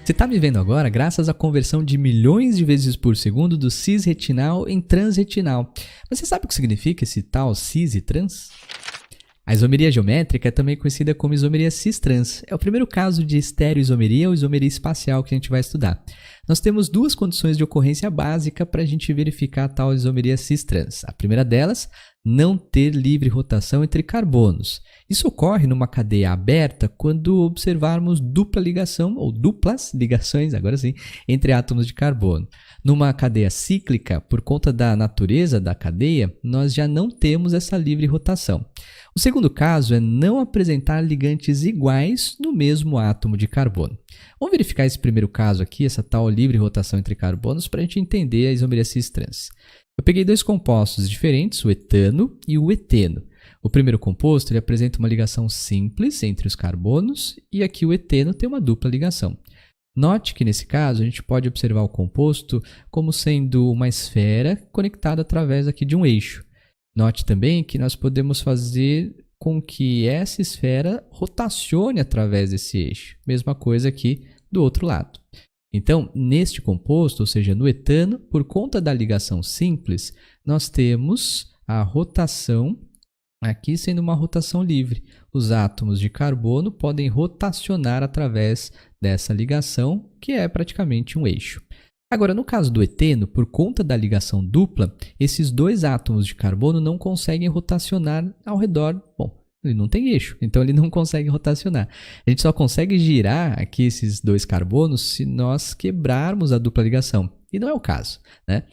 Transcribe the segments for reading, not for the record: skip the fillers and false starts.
Você está me vendo agora graças à conversão de milhões de vezes por segundo do cis-retinal em transretinal. Você sabe o que significa esse tal cis e trans? A isomeria geométrica é também conhecida como isomeria cis-trans. É o primeiro caso de estereoisomeria ou isomeria espacial que a gente vai estudar. Nós temos duas condições de ocorrência básica para a gente verificar a tal isomeria cis-trans. A primeira delas, não ter livre rotação entre carbonos. Isso ocorre numa cadeia aberta quando observarmos dupla ligação, ou duplas ligações, agora sim, entre átomos de carbono. Numa cadeia cíclica, por conta da natureza da cadeia, nós já não temos essa livre rotação. O segundo caso é não apresentar ligantes iguais no mesmo átomo de carbono. Vamos verificar esse primeiro caso aqui, essa tal livre rotação entre carbonos, para a gente entender a isomeria cis-trans. Eu peguei dois compostos diferentes, o etano e o eteno. O primeiro composto ele apresenta uma ligação simples entre os carbonos e aqui o eteno tem uma dupla ligação. Note que nesse caso a gente pode observar o composto como sendo uma esfera conectada através aqui de um eixo. Note também que nós podemos fazer com que essa esfera rotacione através desse eixo. Mesma coisa aqui do outro lado. Então, neste composto, ou seja, no etano, por conta da ligação simples, nós temos a rotação aqui sendo uma rotação livre. Os átomos de carbono podem rotacionar através dessa ligação, que é praticamente um eixo. Agora, no caso do eteno, por conta da ligação dupla, esses dois átomos de carbono não conseguem rotacionar ao redor. Bom, ele não tem eixo, então ele não consegue rotacionar. A gente só consegue girar aqui esses dois carbonos se nós quebrarmos a dupla ligação. E não é o caso, né?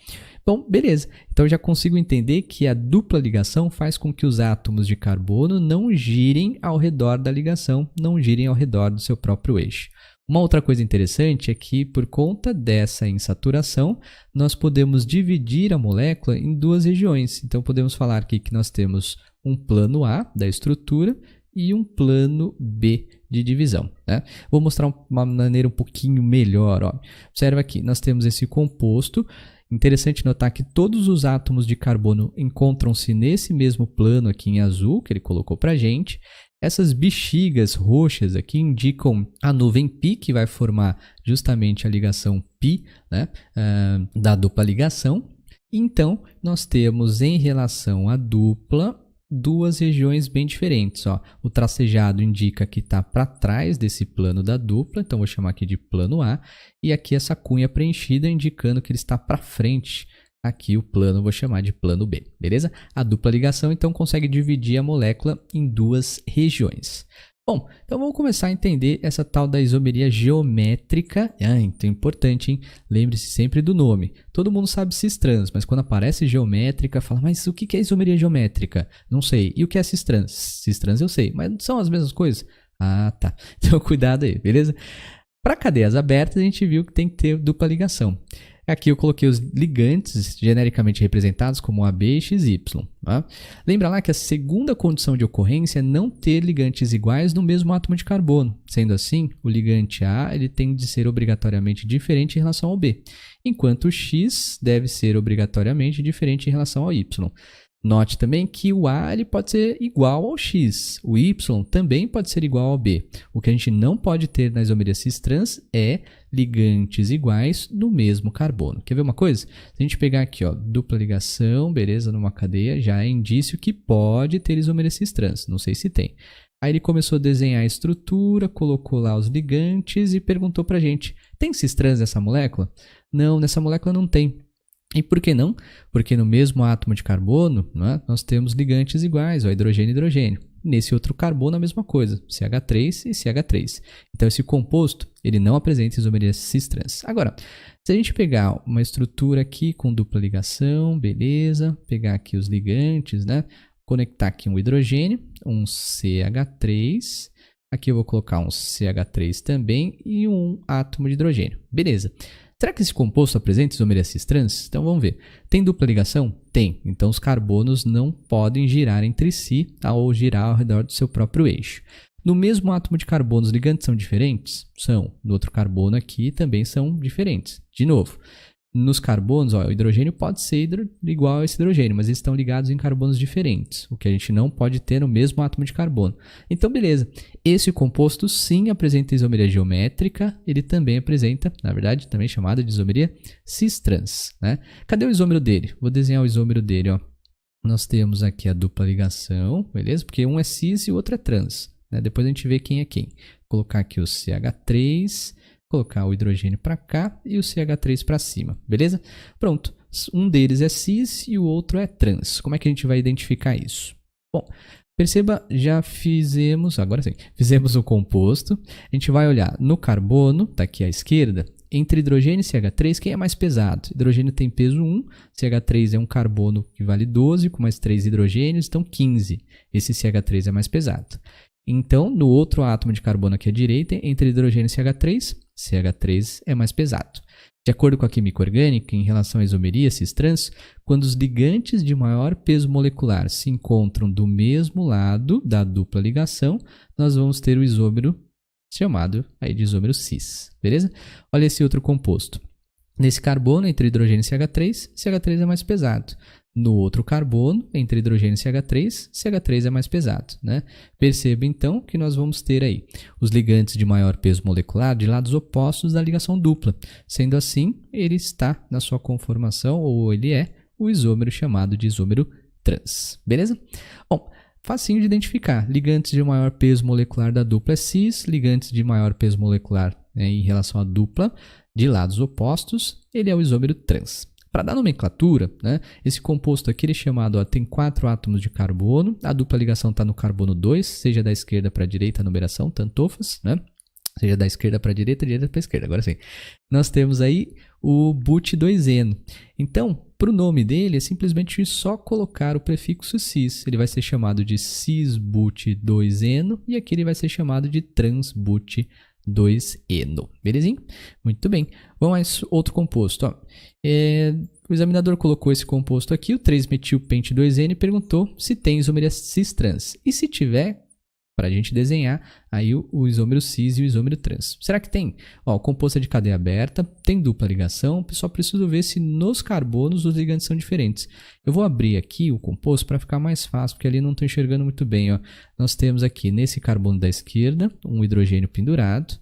Bom, beleza. Então já consigo entender que a dupla ligação faz com que os átomos de carbono não girem ao redor da ligação, não girem ao redor do seu próprio eixo. Uma outra coisa interessante é que, por conta dessa insaturação, nós podemos dividir a molécula em duas regiões. Então, podemos falar aqui que nós temos um plano A da estrutura e um plano B de divisão, né? Vou mostrar uma maneira um pouquinho melhor. Ó. Observa aqui, nós temos esse composto. Interessante notar que todos os átomos de carbono encontram-se nesse mesmo plano aqui em azul, que ele colocou para a gente. Essas bexigas roxas aqui indicam a nuvem π, que vai formar justamente a ligação π, né, da dupla ligação. Então, nós temos em relação à dupla duas regiões bem diferentes. Ó. O tracejado indica que está para trás desse plano da dupla, então vou chamar aqui de plano A. E aqui essa cunha preenchida indicando que ele está para frente. Aqui o plano vou chamar de plano B, beleza? A dupla ligação, então, consegue dividir a molécula em duas regiões. Bom, então vamos começar a entender essa tal da isomeria geométrica. Então é importante, hein? Lembre-se sempre do nome. Todo mundo sabe cis-trans, mas quando aparece geométrica, fala, mas o que é isomeria geométrica? Não sei. E o que é cis-trans? Cis-trans eu sei, mas são as mesmas coisas? Ah, tá. Então cuidado aí, beleza? Para cadeias abertas, a gente viu que tem que ter dupla ligação. Aqui eu coloquei os ligantes genericamente representados como AB e XY. Tá? Lembra lá que a segunda condição de ocorrência é não ter ligantes iguais no mesmo átomo de carbono. Sendo assim, o ligante A ele tem de ser obrigatoriamente diferente em relação ao B, enquanto o X deve ser obrigatoriamente diferente em relação ao Y. Note também que o A ele pode ser igual ao X, o Y também pode ser igual ao B. O que a gente não pode ter na isomeria cis-trans é ligantes iguais no mesmo carbono. Quer ver uma coisa? Se a gente pegar aqui, ó, dupla ligação, beleza, numa cadeia, já é indício que pode ter isomeria cis-trans, não sei se tem. Aí ele começou a desenhar a estrutura, colocou lá os ligantes e perguntou pra gente, tem cis-trans nessa molécula? Não, nessa molécula não tem. E por que não? Porque no mesmo átomo de carbono, né, nós temos ligantes iguais, ó, hidrogênio e hidrogênio. Nesse outro carbono a mesma coisa, CH3 e CH3. Então esse composto ele não apresenta isomeria cis-trans. Agora, se a gente pegar uma estrutura aqui com dupla ligação, beleza, pegar aqui os ligantes, né, conectar aqui um hidrogênio, um CH3, aqui eu vou colocar um CH3 também e um átomo de hidrogênio. Beleza. Será que esse composto apresenta isomeria cis-trans? Então vamos ver. Tem dupla ligação? Tem. Então os carbonos não podem girar entre si ao girar ao redor do seu próprio eixo. No mesmo átomo de carbono, os ligantes são diferentes? São. No outro carbono aqui também são diferentes. De novo, nos carbonos, ó, o hidrogênio pode ser igual a esse hidrogênio, mas eles estão ligados em carbonos diferentes, o que a gente não pode ter no mesmo átomo de carbono. Então, beleza. Esse composto sim apresenta isomeria geométrica, ele também apresenta, na verdade, também chamada de isomeria cis-trans, né? Cadê o isômero dele? Vou desenhar o isômero dele, ó. Nós temos aqui a dupla ligação, beleza? Porque um é cis e o outro é trans, né? Depois a gente vê quem é quem. Vou colocar aqui o CH3, colocar o hidrogênio para cá e o CH3 para cima, beleza? Pronto, um deles é cis e o outro é trans. Como é que a gente vai identificar isso? Bom, perceba, já fizemos, agora sim, fizemos o composto. A gente vai olhar no carbono, tá aqui à esquerda, entre hidrogênio e CH3, quem é mais pesado? Hidrogênio tem peso 1, CH3 é um carbono que vale 12, com mais 3 hidrogênios, então 15. Esse CH3 é mais pesado. Então, no outro átomo de carbono aqui à direita, entre hidrogênio e CH3, CH3 é mais pesado. De acordo com a química orgânica, em relação à isomeria cis-trans, quando os ligantes de maior peso molecular se encontram do mesmo lado da dupla ligação, nós vamos ter o isômero chamado aí de isômero cis, beleza? Olha esse outro composto. Nesse carbono, entre hidrogênio e CH3, CH3 é mais pesado. No outro carbono, entre hidrogênio e CH3, CH3 é mais pesado, né? Perceba então que nós vamos ter aí os ligantes de maior peso molecular de lados opostos da ligação dupla. Sendo assim, ele está na sua conformação, ou ele é o isômero chamado de isômero trans, beleza? Bom, facinho de identificar. Ligantes de maior peso molecular da dupla é cis, ligantes de maior peso molecular, né, em relação à dupla de lados opostos, ele é o isômero trans. Para dar nomenclatura, né, esse composto aqui ele é chamado, ó, tem 4 átomos de carbono, a dupla ligação está no carbono 2, seja da esquerda para a direita a numeração, tantofas, né? Seja da esquerda para a direita, direita para a esquerda. Agora sim. Nós temos aí o but2eno. Então, para o nome dele, é simplesmente só colocar o prefixo cis. Ele vai ser chamado de cis-but2eno e aqui ele vai ser chamado de trans-but2eno. Belezinho? Muito bem. Vamos a outro composto. Ó. O examinador colocou esse composto aqui, o 3-metil-pente-2eno, e perguntou se tem isomeria cis-trans. E se tiver, para a gente desenhar aí o isômero cis e o isômero trans. Será que tem? Ó, o composto é de cadeia aberta, tem dupla ligação, só preciso ver se nos carbonos os ligantes são diferentes. Eu vou abrir aqui o composto para ficar mais fácil, porque ali não estou enxergando muito bem. Ó. Nós temos aqui nesse carbono da esquerda um hidrogênio pendurado.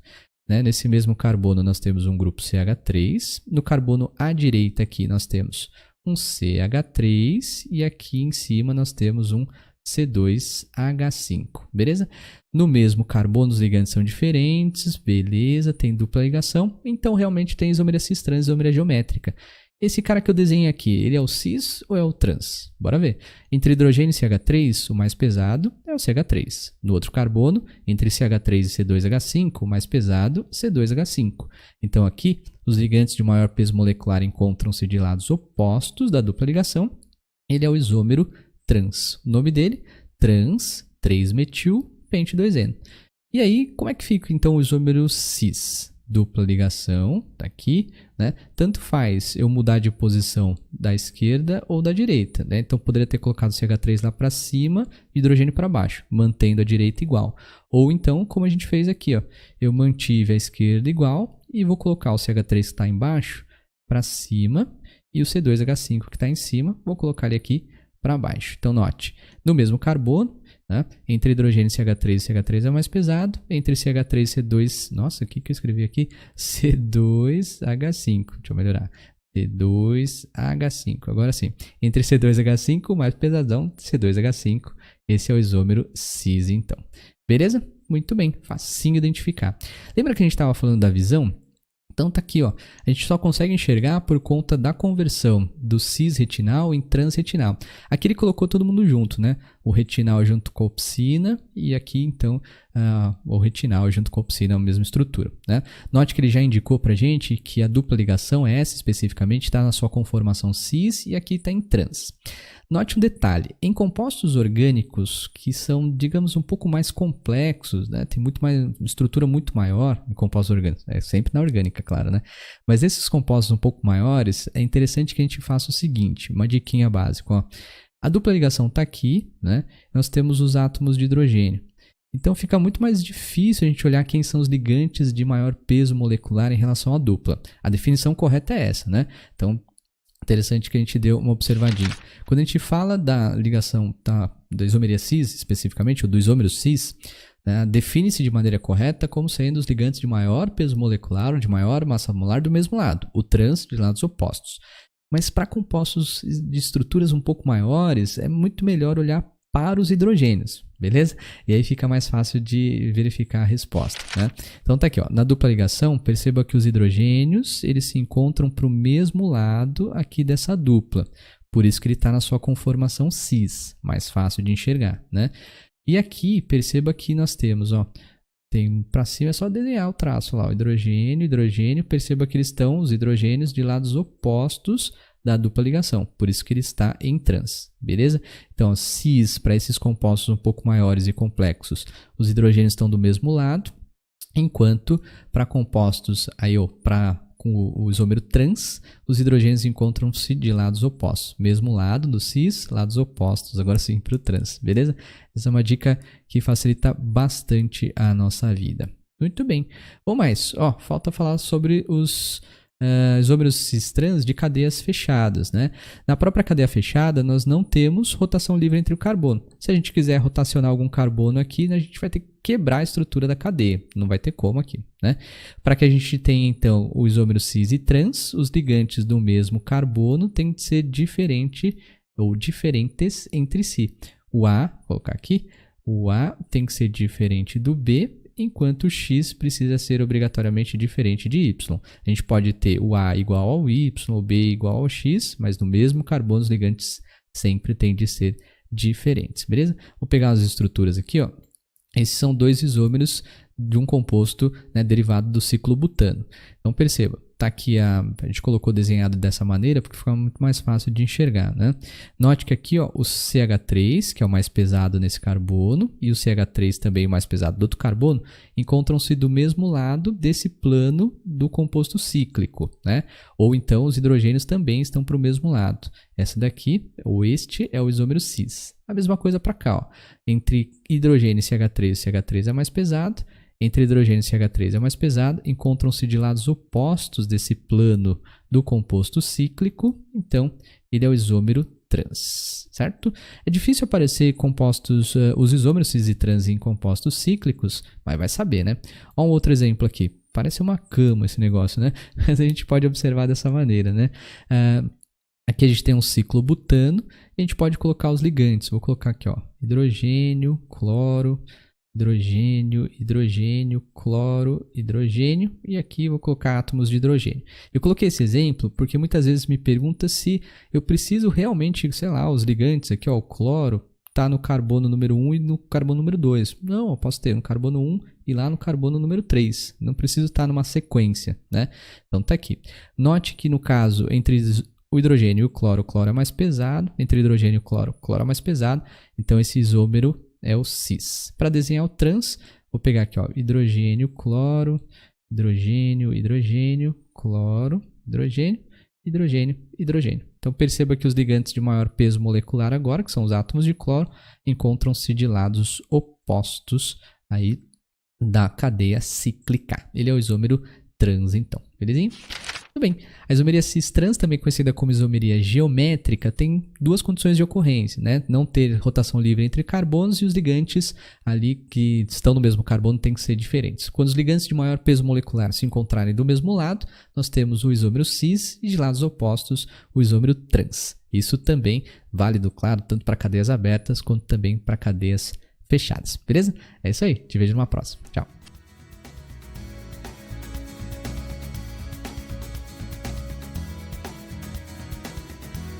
Né? Nesse mesmo carbono nós temos um grupo CH3. No carbono à direita aqui nós temos um CH3 e aqui em cima nós temos um C2H5, beleza? No mesmo carbono os ligantes são diferentes, beleza, tem dupla ligação, então realmente tem isomeria cis-trans e isomeria geométrica. Esse cara que eu desenhei aqui, ele é o cis ou é o trans? Bora ver. Entre hidrogênio e CH3, o mais pesado é o CH3. No outro carbono, entre CH3 e C2H5, o mais pesado, C2H5. Então aqui, os ligantes de maior peso molecular encontram-se de lados opostos da dupla ligação. Ele é o isômero trans. O nome dele, trans 3-metil-pente-2eno. E aí, como é que fica então o isômero cis? Dupla ligação, tá aqui, né? Tanto faz eu mudar de posição da esquerda ou da direita, né? Então, poderia ter colocado o CH3 lá para cima e hidrogênio para baixo, mantendo a direita igual. Ou então, como a gente fez aqui, ó, eu mantive a esquerda igual e vou colocar o CH3 que está embaixo para cima e o C2H5 que está em cima, vou colocar ele aqui para baixo. Então, note, no mesmo carbono, né, entre hidrogênio e CH3 é mais pesado, entre CH3 e C2, nossa, o que eu escrevi aqui? C2H5, deixa eu melhorar, C2H5, agora sim, entre C2H5, o mais pesadão, C2H5, esse é o isômero cis, então. Beleza? Muito bem, facinho identificar. Lembra que a gente estava falando da visão? Então tá aqui, ó. A gente só consegue enxergar por conta da conversão do cis-retinal em trans-retinal. Aqui ele colocou todo mundo junto, né? O retinal junto com a opsina e aqui então o retinal junto com a opsina, a mesma estrutura, né? Note que ele já indicou pra gente que a dupla ligação, essa especificamente, está na sua conformação cis e aqui está em trans. Note um detalhe, em compostos orgânicos que são, digamos, um pouco mais complexos, né? Tem muito mais, uma estrutura muito maior em compostos orgânicos, é sempre na orgânica, claro, né? Mas esses compostos um pouco maiores, é interessante que a gente faça o seguinte, uma diquinha básica, ó. A dupla ligação está aqui, né? Nós temos os átomos de hidrogênio. Então fica muito mais difícil a gente olhar quem são os ligantes de maior peso molecular em relação à dupla. A definição correta é essa, né? Então, interessante que a gente deu uma observadinha. Quando a gente fala da ligação da isomeria cis, especificamente, ou do isômero cis, né, define-se de maneira correta como sendo os ligantes de maior peso molecular ou de maior massa molar do mesmo lado, o trans de lados opostos. Mas para compostos de estruturas um pouco maiores, é muito melhor olhar para os hidrogênios, beleza? E aí fica mais fácil de verificar a resposta, né? Então tá aqui, ó, na dupla ligação, perceba que os hidrogênios, eles se encontram para o mesmo lado aqui dessa dupla. Por isso que ele está na sua conformação cis, mais fácil de enxergar, né? E aqui, perceba que nós temos, ó, tem para cima é só desenhar o traço lá, o hidrogênio, hidrogênio, perceba que eles estão, os hidrogênios, de lados opostos da dupla ligação, por isso que ele está em trans, beleza? Então, cis, para esses compostos um pouco maiores e complexos, os hidrogênios estão do mesmo lado, enquanto para compostos aí, com o isômero trans, os hidrogênios encontram-se de lados opostos. Mesmo lado do cis, lados opostos, agora sim para o trans, beleza? Essa é uma dica que facilita bastante a nossa vida. Muito bem. Bom, mas, falta falar sobre os isômeros cis-trans de cadeias fechadas, né? Na própria cadeia fechada, nós não temos rotação livre entre o carbono. Se a gente quiser rotacionar algum carbono aqui, a gente vai ter que quebrar a estrutura da cadeia. Não vai ter como aqui, né? Para que a gente tenha, então, o isômero cis e trans, os ligantes do mesmo carbono têm que ser diferentes entre si. O A, vou colocar aqui, o A tem que ser diferente do B, enquanto o X precisa ser obrigatoriamente diferente de Y. A gente pode ter o A igual ao Y, o B igual ao X, mas no mesmo carbono os ligantes sempre têm de ser diferentes, beleza? Vou pegar as estruturas aqui, ó. Esses são dois isômeros de um composto, né, derivado do ciclo butano. Então perceba, tá aqui a gente colocou desenhado dessa maneira porque fica muito mais fácil de enxergar, né? Note que aqui, ó, o CH3, que é o mais pesado nesse carbono, e o CH3 também o mais pesado do outro carbono, encontram-se do mesmo lado desse plano do composto cíclico, né? Ou então os hidrogênios também estão para o mesmo lado. Essa daqui, ou este, é o isômero cis. A mesma coisa para cá, ó. Entre hidrogênio e CH3, o CH3 é mais pesado. Entre hidrogênio e CH3 é mais pesado, encontram-se de lados opostos desse plano do composto cíclico, então ele é o isômero trans, certo? É difícil aparecer compostos, os isômeros cis e trans em compostos cíclicos, mas vai saber, né? Olha um outro exemplo aqui, parece uma cama esse negócio, né? Mas a gente pode observar dessa maneira, né? Aqui a gente tem um ciclo butano, e a gente pode colocar os ligantes, vou colocar aqui, ó, hidrogênio, cloro, hidrogênio, hidrogênio, cloro, hidrogênio, e aqui vou colocar átomos de hidrogênio. Eu coloquei esse exemplo porque muitas vezes me pergunta se eu preciso realmente, sei lá, os ligantes aqui, ó, o cloro está no carbono número 1 e no carbono número 2. Não, eu posso ter no carbono 1 e lá no carbono número 3. Não preciso estar numa sequência, né? Então tá aqui. Note que no caso, entre o hidrogênio e o cloro é mais pesado. Entre hidrogênio e o cloro é mais pesado. Então esse isômero é o cis. Para desenhar o trans, vou pegar aqui, ó, hidrogênio, cloro, hidrogênio, hidrogênio, cloro, hidrogênio, hidrogênio, hidrogênio. Então perceba que os ligantes de maior peso molecular agora, que são os átomos de cloro, encontram-se de lados opostos aí da cadeia cíclica. Ele é o isômero trans, então. Belezinha? Tudo bem. A isomeria cis-trans, também conhecida como isomeria geométrica, tem duas condições de ocorrência, né? Não ter rotação livre entre carbonos e os ligantes ali que estão no mesmo carbono têm que ser diferentes. Quando os ligantes de maior peso molecular se encontrarem do mesmo lado, nós temos o isômero cis e de lados opostos o isômero trans. Isso também válido, claro, tanto para cadeias abertas quanto também para cadeias fechadas. Beleza? É isso aí. Te vejo numa próxima. Tchau.